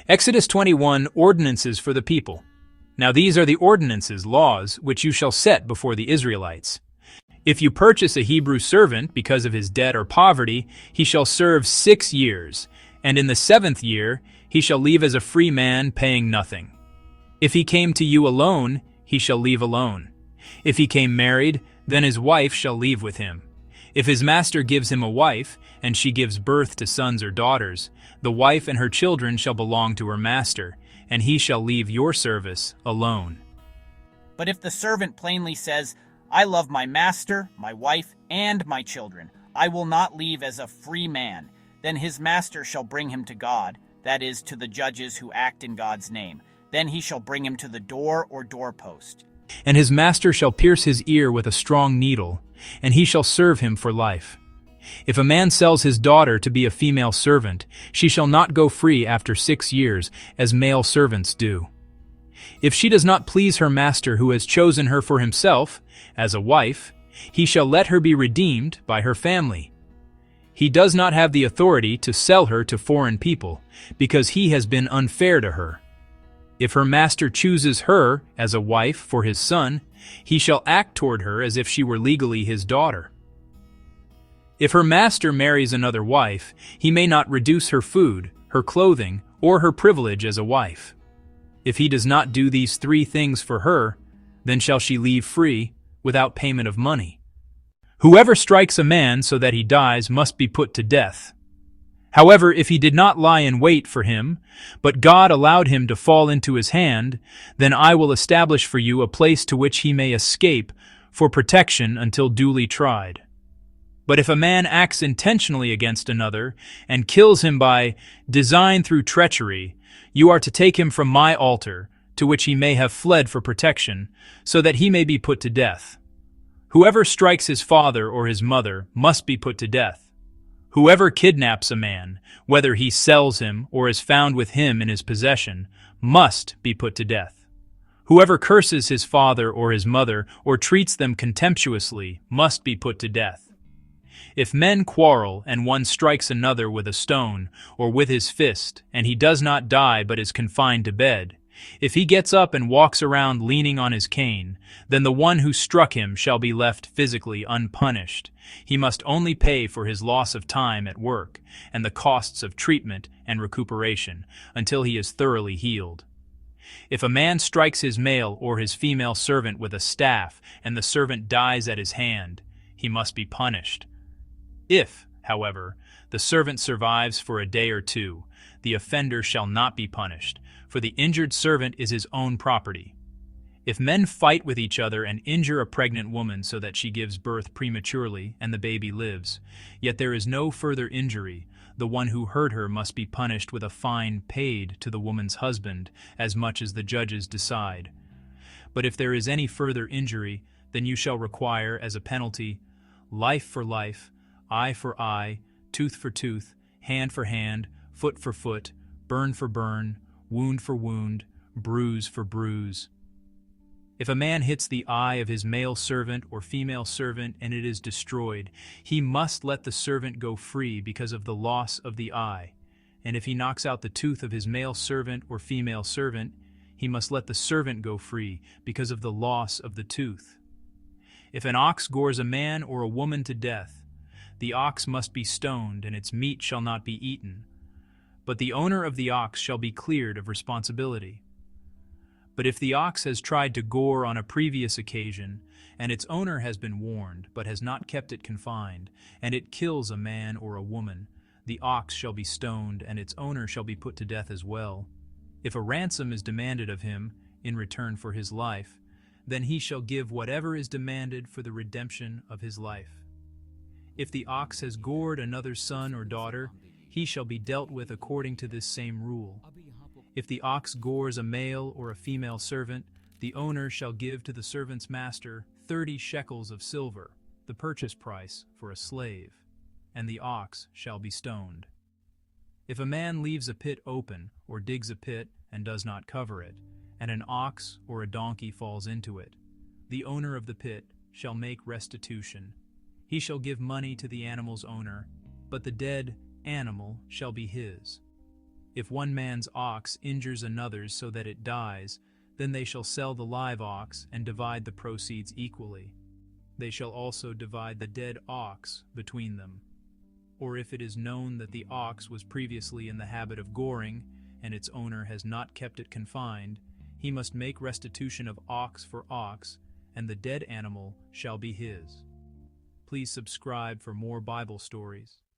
Exodus 21, ordinances for the people. Now these are the ordinances, laws, which you shall set before the Israelites. If you purchase a Hebrew servant because of his debt or poverty, he shall serve 6 years, and in the 7th year he shall leave as a free man, paying nothing. If he came to you alone, he shall leave alone. If he came married, then his wife shall leave with him. If his master gives him a wife, and she gives birth to sons or daughters, the wife and her children shall belong to her master, and he shall leave your service alone. But if the servant plainly says, I love my master, my wife, and my children, I will not leave as a free man, then his master shall bring him to God, that is, to the judges who act in God's name. Then he shall bring him to the door or doorpost. And his master shall pierce his ear with a strong needle, and he shall serve him for life. If a man sells his daughter to be a female servant, she shall not go free after 6 years, as male servants do. If she does not please her master who has chosen her for himself, as a wife, he shall let her be redeemed by her family. He does not have the authority to sell her to foreign people, because he has been unfair to her. If her master chooses her as a wife for his son, he shall act toward her as if she were legally his daughter. If her master marries another wife, he may not reduce her food, her clothing, or her privilege as a wife. If he does not do these 3 things for her, then shall she leave free, without payment of money. Whoever strikes a man so that he dies must be put to death. However, if he did not lie in wait for him, but God allowed him to fall into his hand, then I will establish for you a place to which he may escape for protection until duly tried. But if a man acts intentionally against another and kills him by design through treachery, you are to take him from my altar, to which he may have fled for protection, so that he may be put to death. Whoever strikes his father or his mother must be put to death. Whoever kidnaps a man, whether he sells him or is found with him in his possession, must be put to death. Whoever curses his father or his mother or treats them contemptuously must be put to death. If men quarrel and one strikes another with a stone or with his fist, and he does not die but is confined to bed, if he gets up and walks around leaning on his cane, then the one who struck him shall be left physically unpunished. He must only pay for his loss of time at work and the costs of treatment and recuperation until he is thoroughly healed. If a man strikes his male or his female servant with a staff and the servant dies at his hand, he must be punished. If, however, the servant survives for a day or 2, the offender shall not be punished, for the injured servant is his own property. If men fight with each other and injure a pregnant woman so that she gives birth prematurely and the baby lives, yet there is no further injury, the one who hurt her must be punished with a fine paid to the woman's husband, as much as the judges decide. But if there is any further injury, then you shall require as a penalty life for life, eye for eye, tooth for tooth, hand for hand, foot for foot, burn for burn, wound for wound, bruise for bruise. If a man hits the eye of his male servant or female servant and it is destroyed, he must let the servant go free because of the loss of the eye. And if he knocks out the tooth of his male servant or female servant, he must let the servant go free because of the loss of the tooth. If an ox gores a man or a woman to death, the ox must be stoned and its meat shall not be eaten. But the owner of the ox shall be cleared of responsibility. But if the ox has tried to gore on a previous occasion, and its owner has been warned, but has not kept it confined, and it kills a man or a woman, the ox shall be stoned, and its owner shall be put to death as well. If a ransom is demanded of him in return for his life, then he shall give whatever is demanded for the redemption of his life. If the ox has gored another's son or daughter, he shall be dealt with according to this same rule. If the ox gores a male or a female servant, the owner shall give to the servant's master 30 shekels of silver, the purchase price for a slave, and the ox shall be stoned. If a man leaves a pit open or digs a pit and does not cover it, and an ox or a donkey falls into it, the owner of the pit shall make restitution. He shall give money to the animal's owner, but the dead animal shall be his. If one man's ox injures another's so that it dies, then they shall sell the live ox and divide the proceeds equally. They shall also divide the dead ox between them. Or if it is known that the ox was previously in the habit of goring, and its owner has not kept it confined, he must make restitution of ox for ox, and the dead animal shall be his. Please subscribe for more Bible stories.